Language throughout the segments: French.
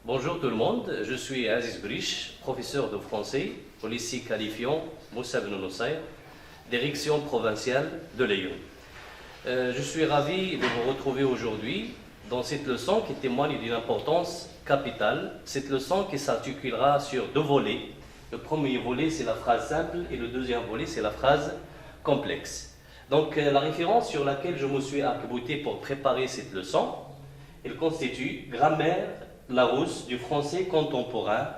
Bonjour tout le monde, je suis Aziz Briche, professeur de français au lycée qualifiant Moussa Ben Nusayr, direction provinciale de Lyon. Je suis ravi de vous retrouver aujourd'hui dans cette leçon qui témoigne d'une importance capitale. Cette leçon qui s'articulera sur deux volets. Le premier volet, c'est la phrase simple et le deuxième volet, c'est la phrase complexe. Donc la référence sur laquelle je me suis arc-bouté pour préparer cette leçon, elle constitue Grammaire Larousse du français contemporain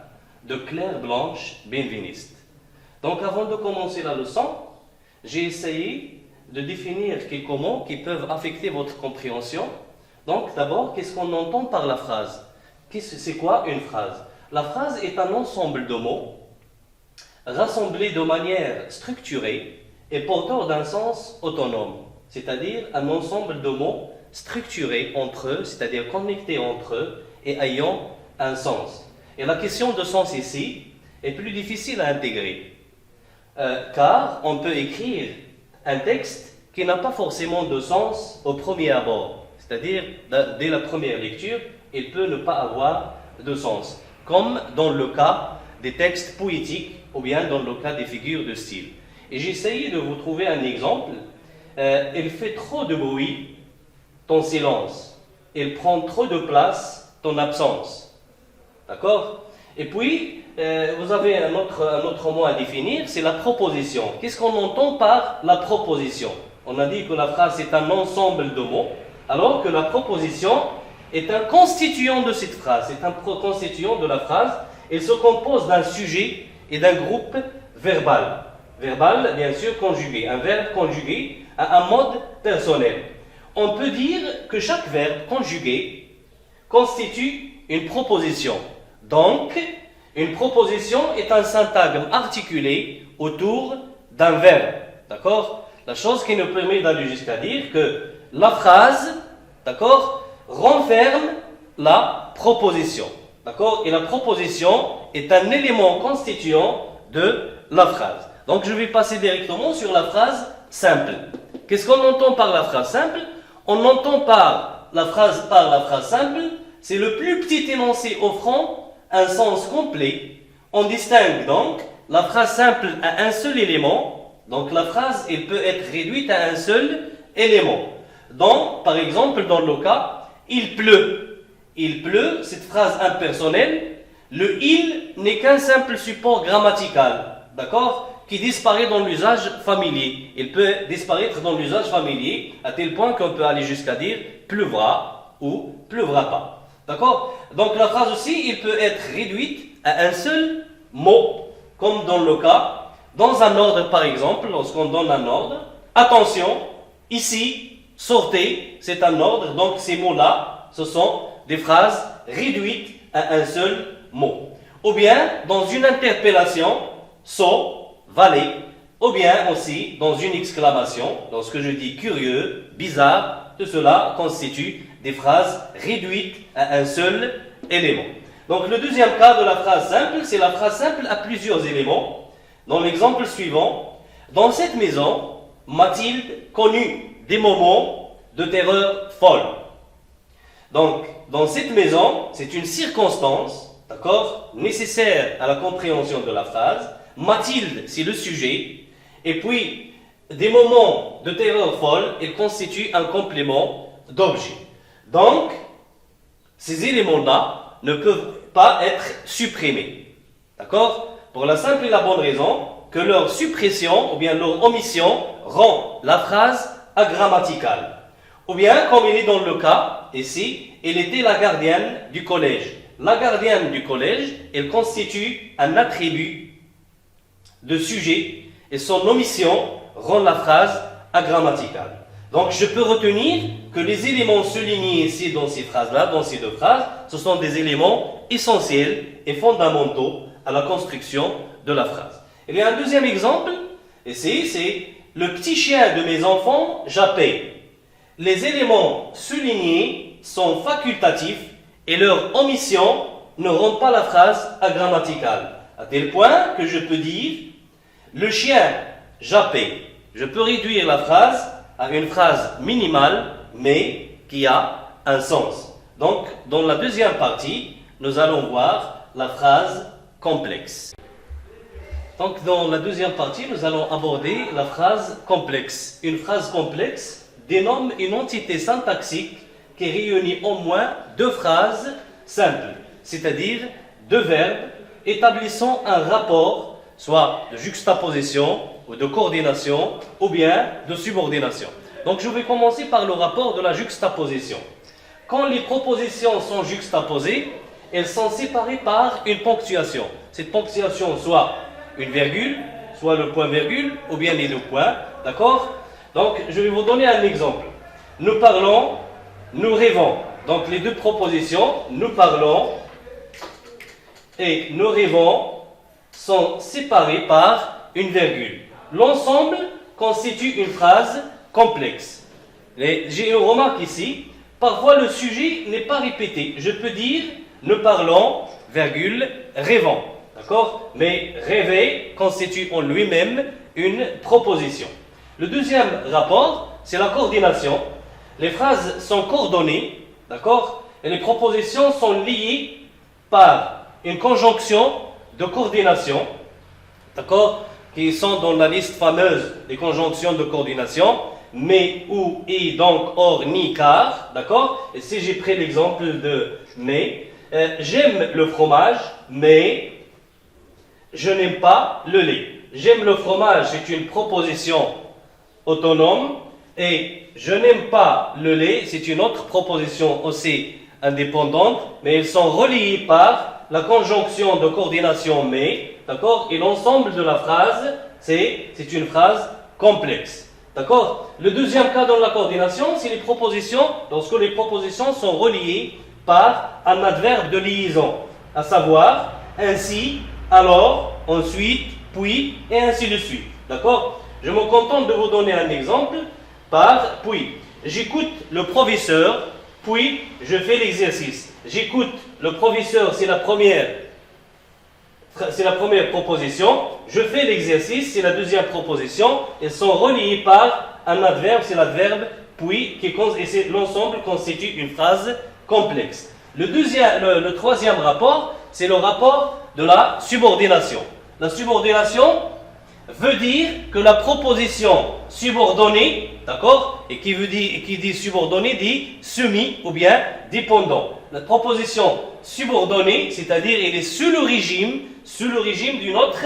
de Claire Blanche Benveniste. Donc avant de commencer la leçon, j'ai essayé de définir quelques mots qui peuvent affecter votre compréhension. Donc d'abord, qu'est-ce qu'on entend par la phrase? C'est quoi une phrase? La phrase est un ensemble de mots rassemblés de manière structurée et porteur d'un sens autonome, c'est-à-dire un ensemble de mots structurés entre eux, c'est-à-dire connectés entre eux et ayant un sens. Et la question de sens ici est plus difficile à intégrer, car on peut écrire un texte qui n'a pas forcément de sens au premier abord, c'est-à-dire dès la première lecture, il peut ne pas avoir de sens, comme dans le cas des textes poétiques ou bien dans le cas des figures de style. Et j'ai essayé de vous trouver un exemple. Il fait trop de bruit, ton silence. Il prend trop de place, ton absence. D'accord? Et puis, vous avez un autre mot à définir, c'est la proposition. Qu'est-ce qu'on entend par la proposition? On a dit que la phrase est un ensemble de mots, alors que la proposition est un constituant de cette phrase, c'est un constituant de la phrase. Elle se compose d'un sujet et d'un groupe verbal. Verbal, bien sûr, conjugué. Un verbe conjugué à un mode personnel. On peut dire que chaque verbe conjugué constitue une proposition. Donc, une proposition est un syntagme articulé autour d'un verbe. D'accord? La chose qui nous permet d'aller jusqu'à dire que la phrase, d'accord, renferme la proposition. D'accord? Et la proposition est un élément constituant de la phrase. Donc, je vais passer directement sur la phrase simple. Qu'est-ce qu'on entend par la phrase simple? On entend par la phrase simple, c'est le plus petit énoncé offrant un sens complet. On distingue donc la phrase simple à un seul élément. Donc, la phrase, elle peut être réduite à un seul élément. Donc, par exemple, dans le cas, il pleut. Il pleut, cette phrase impersonnelle, le il n'est qu'un simple support grammatical, d'accord, qui disparaît dans l'usage familier. Il peut disparaître dans l'usage familier à tel point qu'on peut aller jusqu'à dire pleuvra ou pleuvra pas. D'accord? Donc la phrase aussi, il peut être réduite à un seul mot, comme dans le cas, dans un ordre par exemple, lorsqu'on donne un ordre, attention, ici, sortez, c'est un ordre, donc ces mots-là, ce sont des phrases réduites à un seul mot. Ou bien, dans une interpellation, so, valet, ou bien aussi dans une exclamation, lorsque je dis curieux, bizarre, tout cela constitue des phrases réduites à un seul élément. Donc le deuxième cas de la phrase simple, c'est la phrase simple à plusieurs éléments. Dans l'exemple suivant, dans cette maison, Mathilde connut des moments de terreur folle. Donc, dans cette maison, c'est une circonstance, d'accord, nécessaire à la compréhension de la phrase. Mathilde, c'est le sujet. Et puis, des moments de terreur folle, ils constituent un complément d'objet. Donc, ces éléments-là ne peuvent pas être supprimés. D'accord? Pour la simple et la bonne raison que leur suppression ou bien leur omission rend la phrase agrammaticale. Ou bien, comme il est dans le cas, ici, elle était la gardienne du collège. La gardienne du collège, elle constitue un attribut de sujet et son omission rend la phrase agrammaticale. Donc, je peux retenir que les éléments soulignés ici dans ces phrases-là, dans ces deux phrases, ce sont des éléments essentiels et fondamentaux à la construction de la phrase. Il y a un deuxième exemple, ici, c'est le petit chien de mes enfants jappait. Les éléments soulignés sont facultatifs et leur omission ne rend pas la phrase agrammaticale. À tel point que je peux dire le chien jappait. Je peux réduire la phrase à une phrase minimale mais qui a un sens. Donc, dans la deuxième partie, nous allons voir la phrase complexe. Donc dans la deuxième partie, nous allons aborder la phrase complexe. Une phrase complexe dénomme une entité syntaxique qui réunit au moins deux phrases simples, c'est-à-dire deux verbes établissant un rapport, soit de juxtaposition ou de coordination, ou bien de subordination. Donc je vais commencer par le rapport de la juxtaposition. Quand les propositions sont juxtaposées, elles sont séparées par une ponctuation. Cette ponctuation soit une virgule, soit le point-virgule, ou bien les deux points, d'accord? Donc je vais vous donner un exemple. Nous parlons, nous rêvons. Donc les deux propositions, nous parlons et nous rêvons, sont séparées par une virgule. L'ensemble constitue une phrase complexe. J'ai une remarque ici, parfois le sujet n'est pas répété. Je peux dire nous parlons, virgule, rêvons. D'accord? Mais rêver constitue en lui-même une proposition. Le deuxième rapport, c'est la coordination. Les phrases sont coordonnées, d'accord? Et les propositions sont liées par une conjonction de coordination, d'accord? Qui sont dans la liste fameuse des conjonctions de coordination, mais, ou, et, donc, or, ni, car, d'accord? Et si j'ai pris l'exemple de mais, j'aime le fromage, mais je n'aime pas le lait. J'aime le fromage, c'est une proposition autonome, et je n'aime pas le lait, c'est une autre proposition aussi indépendante, mais elles sont reliées par la conjonction de coordination mais, d'accord? Et l'ensemble de la phrase, c'est une phrase complexe, d'accord? Le deuxième cas dans la coordination, c'est les propositions, lorsque les propositions sont reliées par un adverbe de liaison, à savoir ainsi, alors, ensuite, puis, et ainsi de suite, d'accord? Je me contente de vous donner un exemple par puis. J'écoute le professeur, puis je fais l'exercice. J'écoute le professeur, c'est la première proposition. Je fais l'exercice, c'est la deuxième proposition. Elles sont reliées par un adverbe, c'est l'adverbe puis, et l'ensemble constitue une phrase complexe. Le troisième rapport, c'est le rapport de la subordination. La subordination veut dire que la proposition subordonnée, d'accord, et qui dit subordonné dit semi ou bien dépendant. La proposition subordonnée, c'est-à-dire elle est sous le régime d'une autre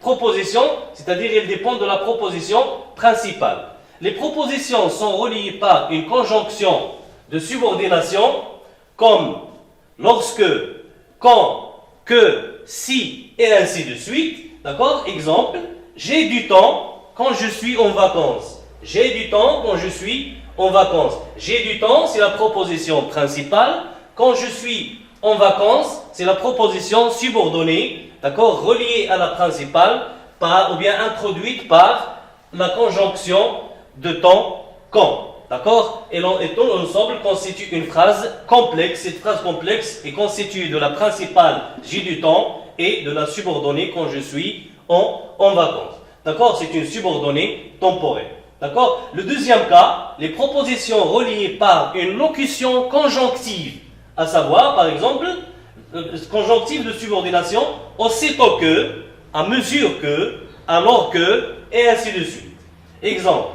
proposition, c'est-à-dire elle dépend de la proposition principale. Les propositions sont reliées par une conjonction de subordination comme lorsque, quand, que, si et ainsi de suite. D'accord? Exemple, j'ai du temps quand je suis en vacances. J'ai du temps quand je suis en vacances. J'ai du temps, c'est la proposition principale. Quand je suis en vacances, c'est la proposition subordonnée, d'accord, reliée à la principale, ou bien introduite par la conjonction de temps quand. D'accord? Et tout l'ensemble constitue une phrase complexe. Cette phrase complexe est constituée de la principale, j'ai du temps, et de la subordonnée quand je suis en vacances. D'accord? C'est une subordonnée temporaire. D'accord? Le deuxième cas, les propositions reliées par une locution conjonctive, à savoir, par exemple, conjonctive de subordination, aussitôt que, à mesure que, alors que, et ainsi de suite. Exemple,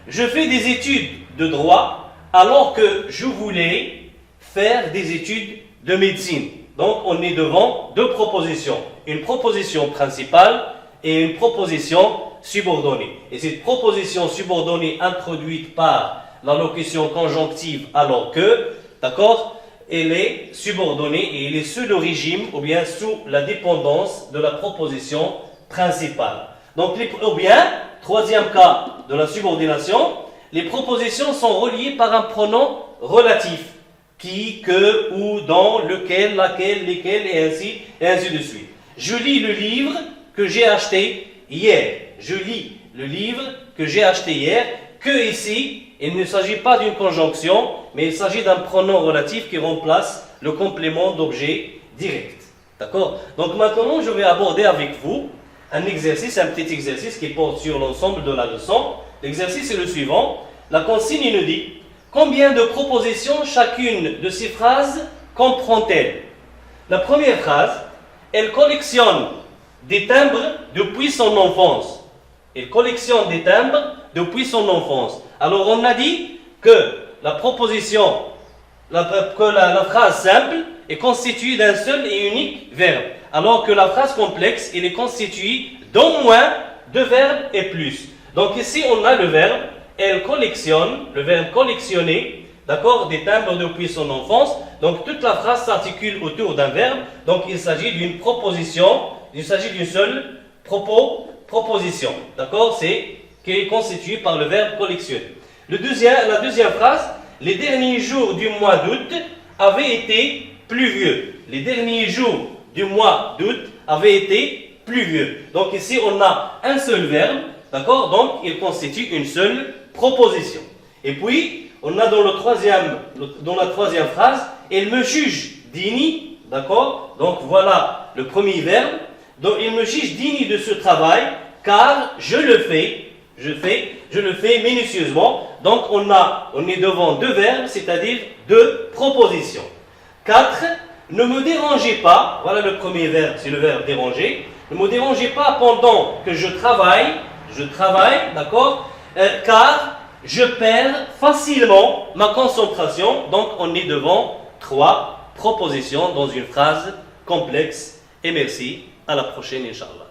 je fais des études de droit alors que je voulais faire des études de médecine. Donc, on est devant deux propositions. Une proposition principale et une proposition subordonnée. Et cette proposition subordonnée introduite par la locution conjonctive alors que, d'accord, elle est subordonnée et elle est sous le régime ou bien sous la dépendance de la proposition principale. Donc, ou bien, troisième cas de la subordination, les propositions sont reliées par un pronom relatif. Qui, que, où, dans, lequel, laquelle, lesquels, et ainsi de suite. Je lis le livre que j'ai acheté hier. Je lis le livre que j'ai acheté hier. Que ici, il ne s'agit pas d'une conjonction, mais il s'agit d'un pronom relatif qui remplace le complément d'objet direct. D'accord? Donc maintenant, je vais aborder avec vous un exercice, un petit exercice qui porte sur l'ensemble de la leçon. L'exercice est le suivant. La consigne nous dit combien de propositions chacune de ces phrases comprend-elle? La première phrase, elle collectionne des timbres depuis son enfance. Elle collectionne des timbres depuis son enfance. Alors on a dit que la proposition, la phrase simple est constituée d'un seul et unique verbe, alors que la phrase complexe, elle est constituée d'au moins deux verbes et plus. Donc ici on a le verbe, elle collectionne, le verbe collectionner, d'accord, des timbres depuis son enfance. Donc toute la phrase s'articule autour d'un verbe. Donc il s'agit d'une proposition, il s'agit d'une seule proposition, d'accord, qui est constituée par le verbe collectionner. La deuxième phrase, les derniers jours du mois d'août avaient été pluvieux. Les derniers jours du mois d'août avaient été pluvieux. Donc ici on a un seul verbe, d'accord, donc il constitue une seule proposition. Et puis on a dans la troisième phrase, elle me juge digne, d'accord, donc voilà le premier verbe. Donc il me juge digne de ce travail car je le fais minutieusement. Donc on est devant deux verbes, c'est-à-dire deux propositions. 4. Ne me dérangez pas, voilà le premier verbe, c'est le verbe déranger. Ne me dérangez pas pendant que je travaille, d'accord, car je perds facilement ma concentration. Donc on est devant trois propositions dans une phrase complexe. Et merci, à la prochaine, Inch'Allah.